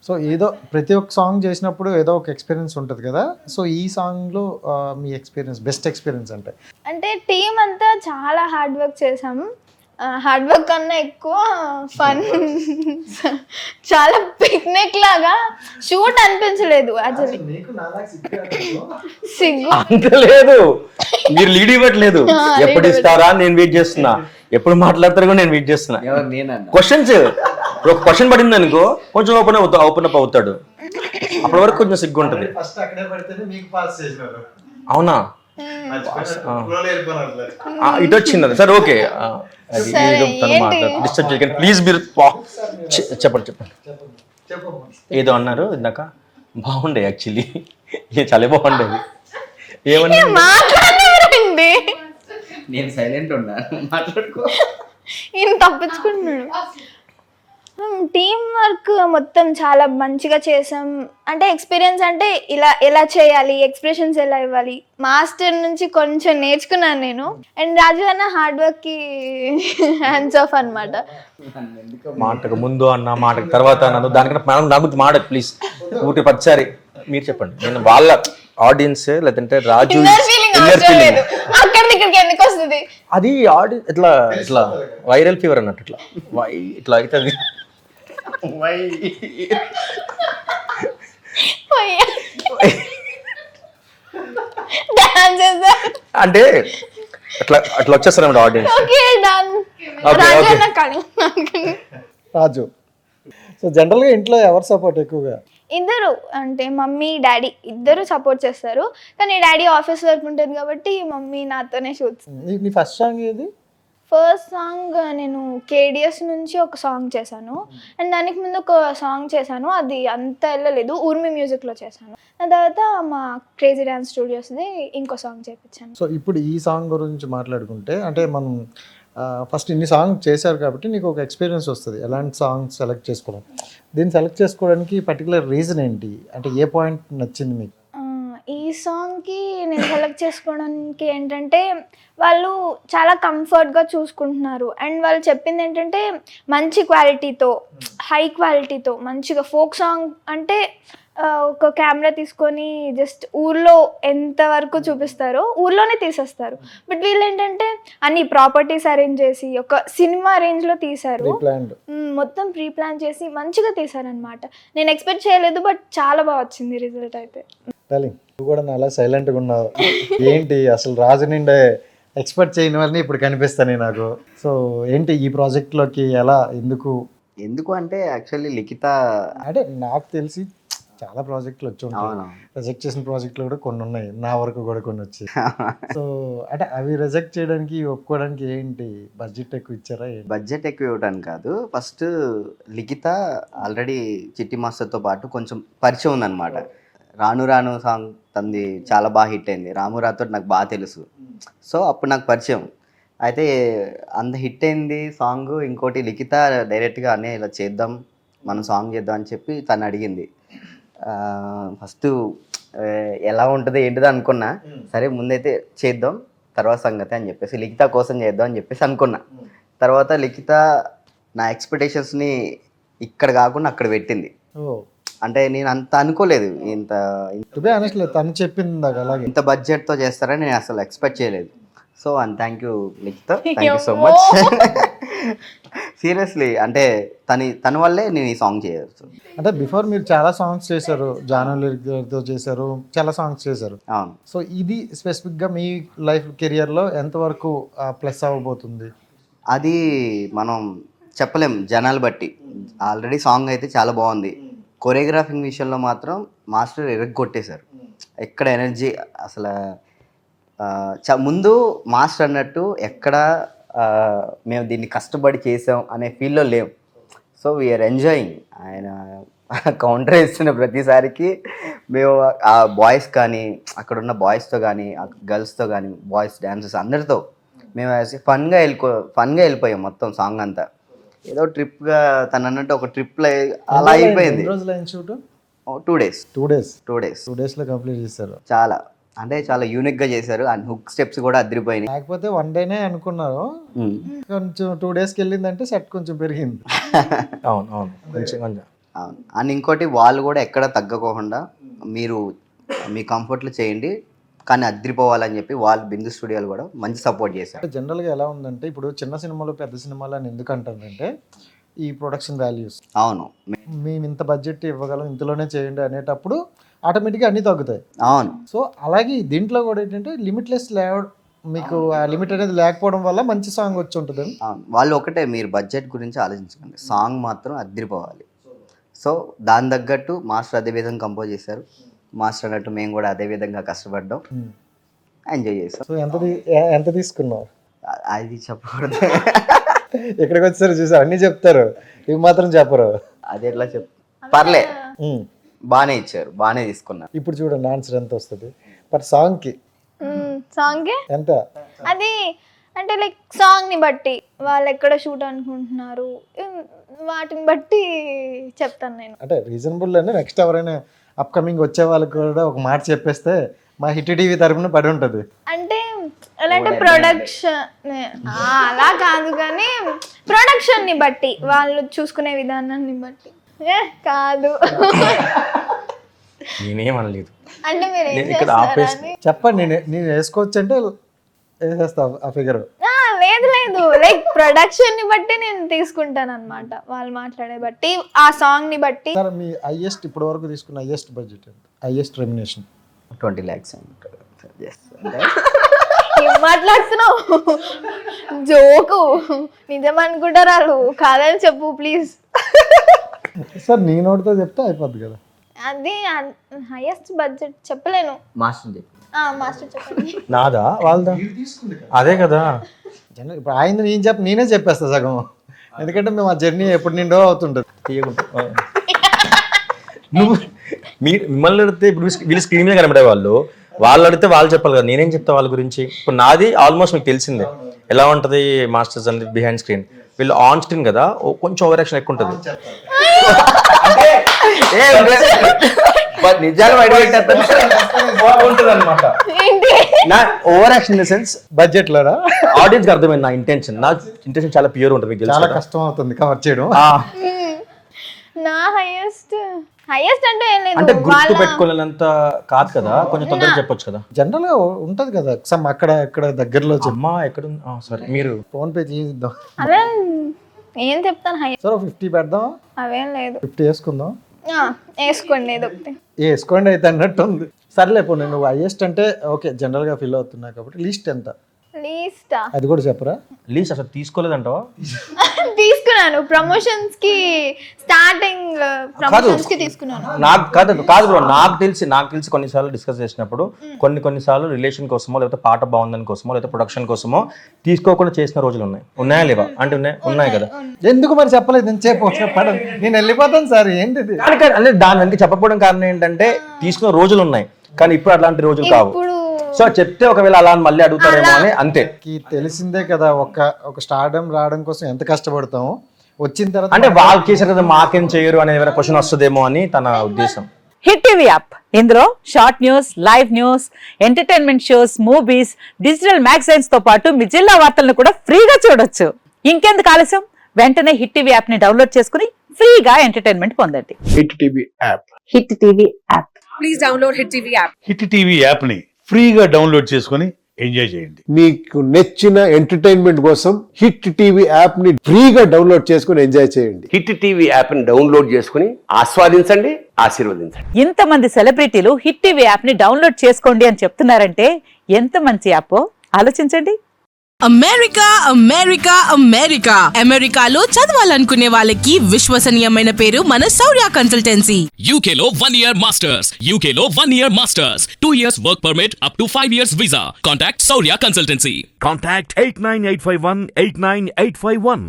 So ఏదో ప్రతి ఒక్క సాంగ్ చేసినప్పుడు ఏదో ఒక ఎక్స్పీరియన్స్ ఉంటుంది కదా. సో ఈ సాంగ్లో మీ ఎక్స్పీరియన్స్, బెస్ట్ ఎక్స్పీరియన్స్ అంటే టీం అంతా చాలా హార్డ్ వర్క్ చేసాము. హార్డ్ వర్క్ కన్నా ఎక్కువ ఫన్, చాలా పిక్నిక్ లాగా. షూట్ అనిపించలేదు యాక్చువల్లీ. సిగ్గు అంత లేదు, మీరు లీడ్ ఇవ్వట్లేదు. ఎప్పుడు ఇస్తారా నేను వెయిట్ చేస్తున్నా, ఎప్పుడు మాట్లాడతారు కూడా నేను వెయిట్ చేస్తున్నా. క్వశ్చన్స్ ఒక క్వశ్చన్ పడింది అనుకో కొంచెం ఓపెన్ అప్ అవుతాడు, అప్పటి వరకు కొంచెం సిగ్గు ఉంటుంది. అవునా, ఇటు వచ్చింది సార్. ఓకే, డిస్టర్బ్ చేయకండి ప్లీజ్. మీరు చెప్పండి. ఏదో అన్నారు ఇందాక, బాగుండే యాక్చువల్లీ, చాలా బాగుండేది. ఏమన్నా మాట్లాడండి, నేను సైలెంట్ ఉన్నాను, మాట్లాడుకో. ఈయన తప్పించుకుంటున్నాడు. టీం వర్క్ మొత్తం చాలా మంచిగా చేసాం. అంటే ఎక్స్పీరియన్స్ అంటే ఇలా ఎలా చేయాలి, ఎక్స్ప్రెషన్స్ ఎలా ఇవ్వాలి, మాస్టర్ నుంచి కొంచెం నేర్చుకున్నాను నేను. అండ్ రాజు అన్న హార్డ్ వర్క్ కి హ్యాండ్స్ ఆఫ్ అన్నమాట. మాటకు ముందు అన్న, మాటకు తర్వాత అన్న, దానికన్నా నా గురించి మాడదు ప్లీజ్. ఊరికి పచ్చారి మీరు చెప్పండి. నేను వాళ్ళ ఆడియన్స్ లేదంటే రాజు అక్కడ ఇక్కడికి ఎందుకు వస్తుంది అది ఆడియన్స్ ఇట్లా ఇట్లా వైరల్ ఫీవర్ అన్నట్టు ఇట్లా ఇట్లా అవుతుంది. అంటే అట్లా అట్లా వచ్చేస్తారు ఆడియన్స్. రాజు, సో జనరల్గా ఇంట్లో ఎవరు సపోర్ట్ ఎక్కువగా? ఇద్దరు, అంటే మమ్మీ డాడీ ఇద్దరు సపోర్ట్ చేస్తారు. కానీ డాడీ ఆఫీస్ వర్క్ ఉంటుంది కాబట్టి మమ్మీ నాతోనే షూట్స్. నీ ఫస్ట్ సాంగ్ ఏది? ఫస్ట్ సాంగ్ నేను కేడిఎస్ నుంచి ఒక సాంగ్ చేశాను. అండ్ దానికి ముందు ఒక సాంగ్ చేశాను, అది అంత వెళ్ళలేదు, ఊర్మి మ్యూజిక్లో చేశాను. దాని తర్వాత మా క్రేజీ డ్యాన్స్ స్టూడియోస్ది ఇంకో సాంగ్ చేయించాను. సో ఇప్పుడు ఈ సాంగ్ గురించి మాట్లాడుకుంటే, అంటే మనం ఫస్ట్ ఇన్ని సాంగ్ చేశారు కాబట్టి నీకు ఒక ఎక్స్పీరియన్స్ వస్తుంది ఎలాంటి సాంగ్ సెలెక్ట్ చేసుకోవడం. దీన్ని సెలెక్ట్ చేసుకోవడానికి పర్టికులర్ రీజన్ ఏంటి, అంటే ఏ పాయింట్ నచ్చింది మీకు? ఈ సాంగ్కి నేను సెలెక్ట్ చేసుకోవడానికి ఏంటంటే, వాళ్ళు చాలా కంఫర్ట్గా చూసుకుంటున్నారు. అండ్ వాళ్ళు చెప్పింది ఏంటంటే మంచి క్వాలిటీతో, హై క్వాలిటీతో మంచిగా ఫోక్ సాంగ్ అంటే ఒక కెమెరా తీసుకొని జస్ట్ ఊర్లో ఎంతవరకు చూపిస్తారో ఊర్లోనే తీసేస్తారు. బట్ వీళ్ళు ఏంటంటే అన్ని ప్రాపర్టీస్ అరేంజ్ చేసి ఒక సినిమా రేంజ్లో తీశారు. మొత్తం ప్రీ ప్లాన్ చేసి మంచిగా తీశారనమాట. నేను ఎక్స్పెక్ట్ చేయలేదు, బట్ చాలా బాగా వచ్చింది రిజల్ట్ అయితే. నువ్వు కూడా అలా సైలెంట్గా ఉన్నావు ఏంటి? అసలు రాజు నిండే ఎక్స్పెక్ట్ చేయని వాళ్ళని ఇప్పుడు కనిపిస్తాను నాకు. సో ఏంటి ఈ ప్రాజెక్ట్లోకి ఎలా, ఎందుకు అంటే యాక్చువల్లీ లిఖిత అంటే నాకు తెలిసి చాలా ప్రాజెక్టులు వచ్చి ఉంటాయి, రిజెక్ట్ చేసిన ప్రాజెక్టులు కూడా కొన్ని ఉన్నాయి, నా వరకు కూడా కొన్ని వచ్చాయి. సో అంటే అవి రిజెక్ట్ చేయడానికి ఒప్పుకోవడానికి ఏంటి, బడ్జెట్ ఎక్కువ ఇచ్చారా? బడ్జెట్ ఎక్కువ ఇవ్వడానికి కాదు, ఫస్ట్ లిఖిత ఆల్రెడీ చిట్టి మాస్టర్తో పాటు కొంచెం పరిచయం ఉందన్నమాట. రాను రాను సాంగ్ తంది చాలా బాగా హిట్ అయింది, రామురాతో నాకు బాగా తెలుసు. సో అప్పుడు నాకు పరిచయం అయితే అంత హిట్ అయింది సాంగ్. ఇంకోటి లిఖిత డైరెక్ట్గా అనే ఇలా చేద్దాం, మనం సాంగ్ చేద్దాం అని చెప్పి తను అడిగింది. ఫస్ట్ ఎలా ఉంటుంది ఏంటిదో అనుకున్నా, సరే ముందైతే చేద్దాం తర్వాత సంగతి అని చెప్పేసి లిఖిత కోసం చేద్దాం అని చెప్పేసి అనుకున్నా. తర్వాత లిఖిత నా ఎక్స్పెక్టేషన్స్ని ఇక్కడ కాకుండా అక్కడ పెట్టింది. అంటే నేను అంత అనుకోలేదు, తను చెప్పింది అలాగే ఇంత బడ్జెట్తో చేస్తారని నేను అసలు ఎక్స్పెక్ట్ చేయలేదు. So and thank you Likhitha, thank you so much. Seriously అంటే తన వల్లే నేను ఈ సాంగ్ చేయవచ్చు. అంటే బిఫోర్ మీరు చాలా సాంగ్స్ చేశారు, జానతో చేశారు, చాలా సాంగ్స్ చేశారు. అవును. సో ఇది స్పెసిఫిక్గా మీ లైఫ్ కెరియర్లో ఎంతవరకు ప్లస్ అవ్వబోతుంది? అది మనం చెప్పలేం జనాలు బట్టి. ఆల్రెడీ సాంగ్ అయితే చాలా బాగుంది, కొరియోగ్రాఫింగ్ విషయంలో మాత్రం మాస్టర్ ఎరగొట్టేశారు. ఎక్కడ ఎనర్జీ అసలు ముందు మాస్టర్ అన్నట్టు ఎక్కడ మేము దీన్ని కష్టపడి చేసాం అనే ఫీల్లో లేవు. So we are enjoying. ఆయన కౌంటర్ వేస్తున్న ప్రతిసారికి మేము ఆ బాయ్స్ కానీ అక్కడ ఉన్న బాయ్స్తో కానీ గర్ల్స్తో కానీ బాయ్స్ డాన్సర్స్ అందరితో మేము ఫన్గా వెళ్ళిపోయాం మొత్తం సాంగ్ అంతా. ఏదో ట్రిప్గా తను అన్నట్టు ఒక ట్రిప్లో అలా అయిపోయింది. 2 days. 2 days కంప్లీట్ చేశారు. చాలా అంటే చాలా యూనిక్గా చేశారు. అండ్ హుక్ స్టెప్స్ కూడా అదిరిపోయినాయి. లేకపోతే 1 day అనుకున్నారు, కొంచెం 2 daysకి వెళ్ళిందంటే సెట్ కొంచెం పెరిగింది. అవును కొంచెం అవును. అండ్ ఇంకోటి వాళ్ళు కూడా ఎక్కడ తగ్గకోకుండా మీరు మీ కంఫర్ట్లో చేయండి కానీ అద్రిపోవాలని చెప్పి వాళ్ళు బిందు స్టూడియోలు కూడా మంచి సపోర్ట్ చేశారు. అంటే జనరల్గా ఎలా ఉందంటే ఇప్పుడు చిన్న సినిమాలు పెద్ద సినిమాలు అని ఎందుకు అంటారంటే ఈ ప్రొడక్షన్ వాల్యూస్. అవును మేము ఇంత బడ్జెట్ ఇవ్వగలం ఇంతలోనే చేయండి అనేటప్పుడు ఆటోమేటిక్గా అన్నీ తగ్గుతాయి. అవును సో అలాగే దీంట్లో కూడా ఏంటంటే లిమిట్లెస్ మీకు ఆ లిమిట్ అనేది లేకపోవడం వల్ల మంచి సాంగ్ వచ్చి ఉంటుంది. అవును వాళ్ళు ఒకటే, మీరు బడ్జెట్ గురించి ఆలోచించకండి, సాంగ్ మాత్రం అద్రిపోవాలి. సో దాని తగ్గట్టు మాస్టర్ అదే విధంగా కంపోజ్ చేశారు. మాస్టర్ అన్నట్టు మేము కూడా అదే విధంగా కష్టపడ్డాం, ఎంజాయ్ చేసాం. సో ఎంత తీసుకున్నావు? అది చెప్పకూడదు. ఇక్కడికి వచ్చారు చూసారు అన్నీ చెప్తారు, ఇవి మాత్రం చెప్పరు. అది ఎట్లా పర్లే బాగానే ఇచ్చారు, బాగానే తీసుకున్నారు. ఇప్పుడు చూడండి ఆన్సర్ ఎంత వస్తుంది పర్ సాంగ్కి. సాంగ్ ఎంత? అది అంటే లైక్ సాంగ్ని బట్టి వాళ్ళు ఎక్కడ షూట్ అనుకుంటున్నారు వాటిని బట్టి చెప్తాను నేను. అంటే రీజనబుల్ అంటే నెక్స్ట్ ఎవరైనా అప్కమింగ్ వచ్చే వాళ్ళకి కూడా ఒక మాట చెప్పేస్తే మా హిట్ టీవీ తరపున పడి ఉంటుంది. అంటే ఎలా అంటే ప్రొడక్షన్ అలా కాదు కానీ ప్రొడక్షన్ని బట్టి వాళ్ళు చూసుకునే విధానాన్ని బట్టి కాదు. నేనేమనలేదు. అంటే మీరు ఏం ఇక్కడ చేస్తారని చెప్పండి, నేను వేసుకోవచ్చు అంటే వేసేస్తా ఆ ఫిగర్. లేదు లైక్ ప్రొడక్షన్ ని బట్టి నేను తీసుకుంటాను అనమాట, వాళ్ళు మాట్లాడే బట్టి ఆ సాంగ్ ని బట్టి. సార్ మీ హైయెస్ట్ ఇప్పటి వరకు తీసుకున్న హైయెస్ట్ బడ్జెట్ ఎంత? Highest remuneration 20 lakhs. ఏం మాట్లాడుతున్నావు? జోకు నిజం అనుకుంటారు వాళ్ళు, కాదని చెప్పు ప్లీజ్. సార్ నీ నోటితో చెప్తే అయిపోద్ది కదా. అది హైయెస్ట్ బడ్జెట్ చెప్పలేను. మాస్టర్ చెప్పి మాస్టర్ చెప్పండి. నాదా వాళ్ళదా? అదే కదా. ఇప్పుడు ఆయన నేనే చెప్పేస్తా సగం, ఎందుకంటే మేము ఆ జర్నీ ఎప్పటి నిండో అవుతుంటుంది. నువ్వు మిమ్మల్ని అడిగితే ఇప్పుడు వీళ్ళు స్క్రీన్ మీద కనబడే వాళ్ళు అడిగితే వాళ్ళు చెప్పాలి కదా, నేనేం చెప్తా వాళ్ళ గురించి. ఇప్పుడు నాది ఆల్మోస్ట్ మీకు తెలిసిందే ఎలా ఉంటుంది మాస్టర్స్ అనేది బిహైండ్ స్క్రీన్. వీళ్ళు ఆన్ స్క్రీన్ కదా కొంచెం ఓవర్ యాక్షన్ ఎక్కువ ఉంటుంది. నిజాలు బాగుంటుంది అనమాట నా over action in the sense budget లోనా? ఆడియన్స్ కి అర్థమైంది నా ఇంటెన్షన్. నా ఇంటెన్షన్ చాలా ప్యూర్ ఉంటుంది, మీకు తెలుసు చాలా కదా. కష్టం అవుతుంది కవర్ చేయడం. నా హైయెస్ట్ అంటే ఏం లేదు, అంటే గుర్తు పెట్టుకోలేనంత కాదు కదా, కొంచెం తొందరగా చెప్పొచ్చు కదా. జనరల్ గా ఉంటది కదా సమ్ అక్కడ దగ్గరలో అమ్మా ఎక్కడ సారీ మీరు ఫోన్ పే చేద్దాం. అదే ఏం చెప్తాను హైయెస్ట్. సార్ 50 పెడదాం, అవేం లేదు. 50 వేసుకుందాం. వేసుకోండి ఏదో ఒకటి వేసుకోండి అయితే అన్నట్టు ఉంది. సర్లే పోనీ నువ్వు హైయెస్ట్ అంటే ఓకే జనరల్ గా ఫీల్ అవుతున్నా కాబట్టి లీస్ట్ ఎంత? లీస్టా? అది కూడా చెప్పరా? లీస్ట్ అసలు తీసుకోలేదంటావా? తీసుకున్నాను ప్రమోషన్స్ కి, స్టార్టింగ్ ప్రమోషన్స్ కి తీసుకున్నాను. నాకు కాదు బ్రో, నాకు తెలిసి కొన్నిసార్లు డిస్కస్ చేసినప్పుడు కొన్నిసార్లు రిలేషన్ కోసమో లేకపోతే పాట బాగుందని కోసమో లేకపోతే ప్రొడక్షన్ కోసమో తీసుకోకుండా చేసిన రోజులు ఉన్నాయా లేవా? అంటే ఉన్నాయి కదా. ఎందుకు మరి చెప్పలేదు? చెప్పండి నేను వెళ్ళిపోతాను సార్. ఏంటిది అంటే దాని వెనక చెప్పకపోవడం కారణం ఏంటంటే తీసుకున్న రోజులు ఉన్నాయి కానీ ఇప్పుడు అట్లాంటి రోజులు కావు. సో చెప్తే ఒకవేళ అలా మళ్ళీ అడుగుతారేమో అని అంతే. తెలిసిందే కదా ఒక స్టార్డమ్ రావడం కోసం ఎంత కష్టపడతామో, వచ్చిన తర్వాత అంటే వాళ్ళు చేశారు కదా మాకేం చేయరు అనే ఏమైనా క్వశ్చన్ వస్తుందేమో అని తన ఉద్దేశం. హిట్ టీవీ యాప్, ఇందులో short news, live news, entertainment shows, movies, digital magazines తో పాటు మీ జిల్లా వార్తలను కూడా ఫ్రీగా చూడొచ్చు. ఇంకెందుకు ఆలస్యం, వెంటనే హిట్ టీవీ యాప్ ని డౌన్లోడ్ చేసుకుని ఫ్రీగా ఎంటర్టైన్మెంట్ పొందండి. Hit TV app. Hit TV app. Please download hit TV app. Hit TV యాప్ని ఫ్రీగా డౌన్లోడ్ చేసుకొని ఎంజాయ్ చేయండి. మీకు నచ్చిన ఎంటర్టైన్మెంట్ కోసం హిట్ టీవీ యాప్ని ఫ్రీగా డౌన్లోడ్ చేసుకొని ఎంజాయ్ చేయండి. హిట్ టీవీ యాప్ని డౌన్లోడ్ చేసుకుని ఆస్వాదించండి, ఆశీర్వదించండి. ఇంతమంది సెలబ్రిటీలు హిట్ టీవీ యాప్ ని డౌన్లోడ్ చేసుకోండి అని చెప్తున్నారంటే ఎంత మంచి యాప్ ఆలోచించండి. అమెరికాలో చదవాలనుకునే వాళ్ళకి విశ్వసనీయమైన పేరు మన శౌర్య కన్సల్టెన్సీ. UK లో 1 year masters. UK లో 1 year masters. 2 years work permit up to 5 years visa. Contact Saurya Consultancy. Contact 89851 89851.